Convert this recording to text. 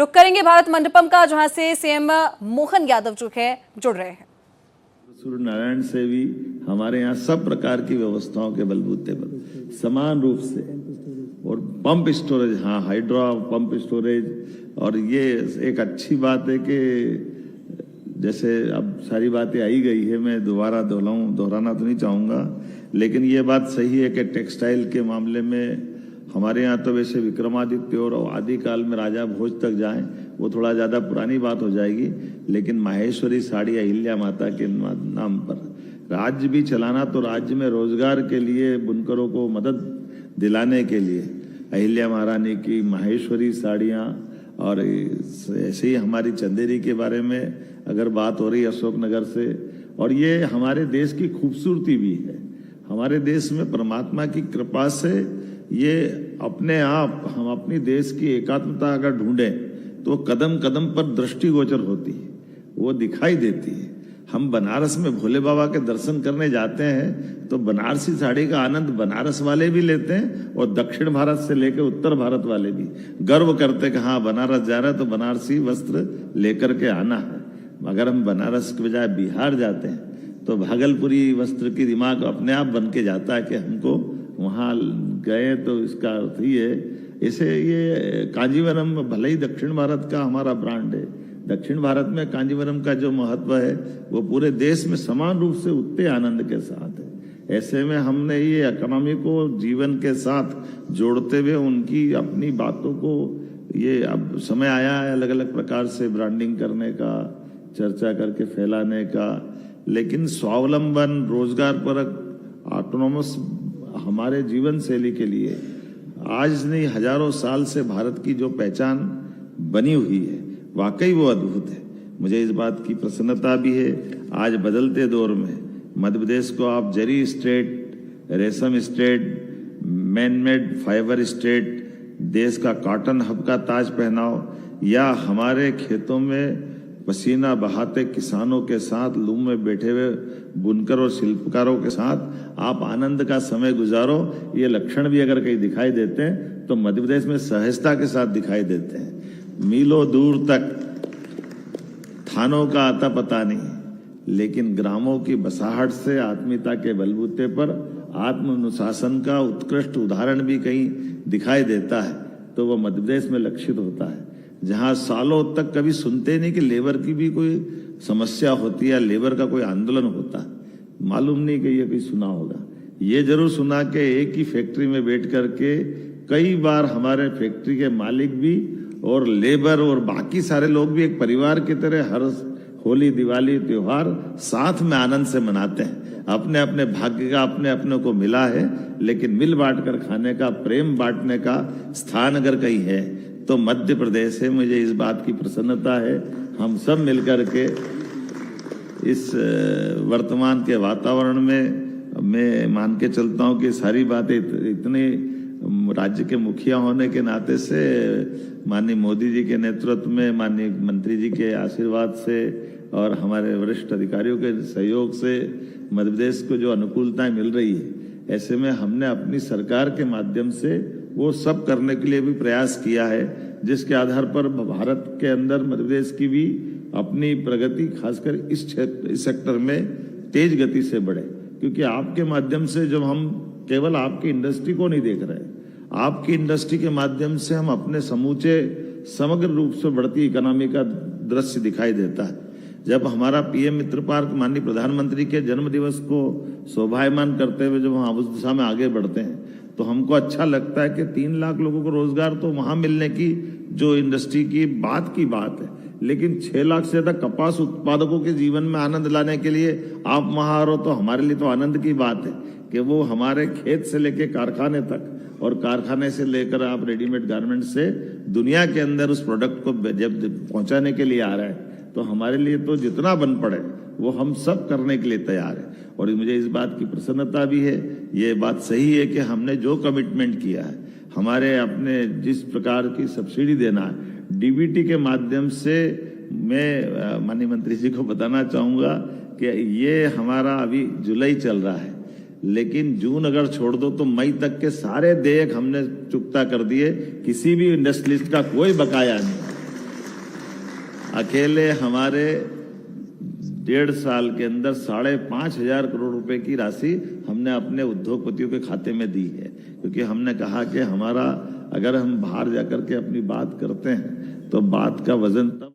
रुक करेंगे भारत मंडपम का, जहां से सीएम मोहन यादव जो है जुड़ रहे हैं। सूर्य नारायण से भी हमारे यहाँ सब प्रकार की व्यवस्थाओं के बलबूते पर समान रूप से, और पंप स्टोरेज, हाँ हाइड्रो पंप स्टोरेज। और ये एक अच्छी बात है कि जैसे अब सारी बातें आई गई है, मैं दोबारा दोहराना तो नहीं चाहूँगा, लेकिन ये बात सही है कि टेक्सटाइल के मामले में हमारे यहाँ तो वैसे विक्रमादित्य और आदिकाल में राजा भोज तक जाएं, वो थोड़ा ज़्यादा पुरानी बात हो जाएगी, लेकिन माहेश्वरी साड़ी अहिल्या माता के नाम पर राज्य भी चलाना, तो राज्य में रोजगार के लिए बुनकरों को मदद दिलाने के लिए अहिल्या महारानी की माहेश्वरी साड़ियाँ, और ऐसे ही हमारी चंदेरी के बारे में अगर बात हो रही अशोकनगर से, और ये हमारे देश की खूबसूरती भी है। हमारे देश में परमात्मा की कृपा से ये अपने आप, हम अपनी देश की एकात्मता अगर ढूंढें तो कदम कदम पर दृष्टिगोचर होती है, वो दिखाई देती है। हम बनारस में भोले बाबा के दर्शन करने जाते हैं तो बनारसी साड़ी का आनंद बनारस वाले भी लेते हैं, और दक्षिण भारत से लेकर उत्तर भारत वाले भी गर्व करते कि हाँ बनारस जा रहे हैं तो बनारसी वस्त्र लेकर के आना है। अगर हम बनारस के बजाय बिहार जाते हैं तो भागलपुरी वस्त्र की दिमाग अपने आप बन के जाता है कि हमको वहाँ गए, तो इसका अर्थ ही है। इसे ये कांजीवरम भले ही दक्षिण भारत का हमारा ब्रांड है, दक्षिण भारत में कांजीवरम का जो महत्व है वो पूरे देश में समान रूप से उतने आनंद के साथ है। ऐसे में हमने ये इकोनॉमी को जीवन के साथ जोड़ते हुए उनकी अपनी बातों को, ये अब समय आया है अलग अलग प्रकार से ब्रांडिंग करने का, चर्चा करके फैलाने का, लेकिन स्वावलंबन, रोजगार परक, ऑटोनोमस हमारे जीवन शैली के लिए आज नहीं हजारों साल से भारत की जो पहचान बनी हुई है, वाकई वो अद्भुत है। मुझे इस बात की प्रसन्नता भी है, आज बदलते दौर में मध्य प्रदेश को आप जरी स्टेट, रेशम state, man made fibre state, देश का कॉटन हब का ताज पहनाओ, या हमारे खेतों में पसीना बहाते किसानों के साथ, लूम में बैठे हुए बुनकर और शिल्पकारों के साथ आप आनंद का समय गुजारो। ये लक्षण भी अगर कहीं दिखाई देते हैं तो मध्य प्रदेश में सहजता के साथ दिखाई देते हैं। मीलों दूर तक थानों का आता पता नहीं, लेकिन ग्रामों की बसाहट से आत्मीयता के बलबूते पर आत्म अनुशासन का उत्कृष्ट उदाहरण भी कहीं दिखाई देता है, तो वह मध्य प्रदेश में लक्षित होता है, जहां सालों तक कभी सुनते नहीं कि लेबर की भी कोई समस्या होती है, लेबर का कोई आंदोलन होता है। मालूम नहीं कि ये कोई सुना होगा। ये जरूर सुना कि एक ही फैक्ट्री में बैठ करके कई बार हमारे फैक्ट्री के मालिक भी और लेबर और बाकी सारे लोग भी एक परिवार की तरह हर होली, दिवाली, त्योहार साथ में आनंद से मनाते हैं। अपने अपने भाग्य का अपने अपने को मिला है, लेकिन मिल बांट कर खाने का, प्रेम बांटने का स्थान अगर कहीं है तो मध्य प्रदेश है। मुझे इस बात की प्रसन्नता है, हम सब मिलकर के इस वर्तमान के वातावरण में मैं मान के चलता हूं कि सारी बातें इतने राज्य के मुखिया होने के नाते से, माननीय मोदी जी के नेतृत्व में, माननीय मंत्री जी के आशीर्वाद से और हमारे वरिष्ठ अधिकारियों के सहयोग से मध्य प्रदेश को जो अनुकूलताएं मिल रही है, ऐसे में हमने अपनी सरकार के माध्यम से वो सब करने के लिए भी प्रयास किया है, जिसके आधार पर भारत के अंदर मध्य प्रदेश की भी अपनी प्रगति खासकर इस सेक्टर में तेज गति से बढ़े। क्योंकि आपके माध्यम से जब हम केवल आपकी इंडस्ट्री को नहीं देख रहे, आपकी इंडस्ट्री के माध्यम से हम अपने समूचे समग्र रूप से बढ़ती इकोनॉमी का दृश्य दिखाई देता है। जब हमारा पीएम मित्र पार्क माननीय प्रधानमंत्री के जन्म दिवस को शोभायमान करते हुए जब हम उस दिशा में आगे बढ़ते हैं तो हमको अच्छा लगता है कि 3 लाख लोगों को रोजगार तो वहां मिलने की जो इंडस्ट्री की बात है, लेकिन 6 लाख से ज्यादा कपास उत्पादकों के जीवन में आनंद लाने के लिए आप वहां आ रहे हो, तो हमारे लिए तो आनंद की बात है कि वो हमारे खेत से लेकर कारखाने तक और कारखाने से लेकर आप रेडीमेड गारमेंट से दुनिया के अंदर उस प्रोडक्ट को जब पहुंचाने के लिए आ रहा है, तो हमारे लिए तो जितना बन पड़े वो हम सब करने के लिए तैयार है। और मुझे इस बात की प्रसन्नता भी है, ये बात सही है कि हमने जो कमिटमेंट किया है, हमारे अपने जिस प्रकार की सब्सिडी देना है डीबीटी के माध्यम से, मैं माननीय मंत्री जी को बताना चाहूंगा कि ये हमारा अभी जुलाई चल रहा है, लेकिन जून अगर छोड़ दो तो मई तक के सारे देयक हमने चुकता कर दिए, किसी भी इंडस्ट्रियलिस्ट का कोई बकाया नहीं। अकेले हमारे 1.5 साल के अंदर 5,500 करोड़ रुपए की राशि हमने अपने उद्योगपतियों के खाते में दी है, क्योंकि हमने कहा कि हमारा अगर हम बाहर जाकर के अपनी बात करते हैं तो बात का वजन तब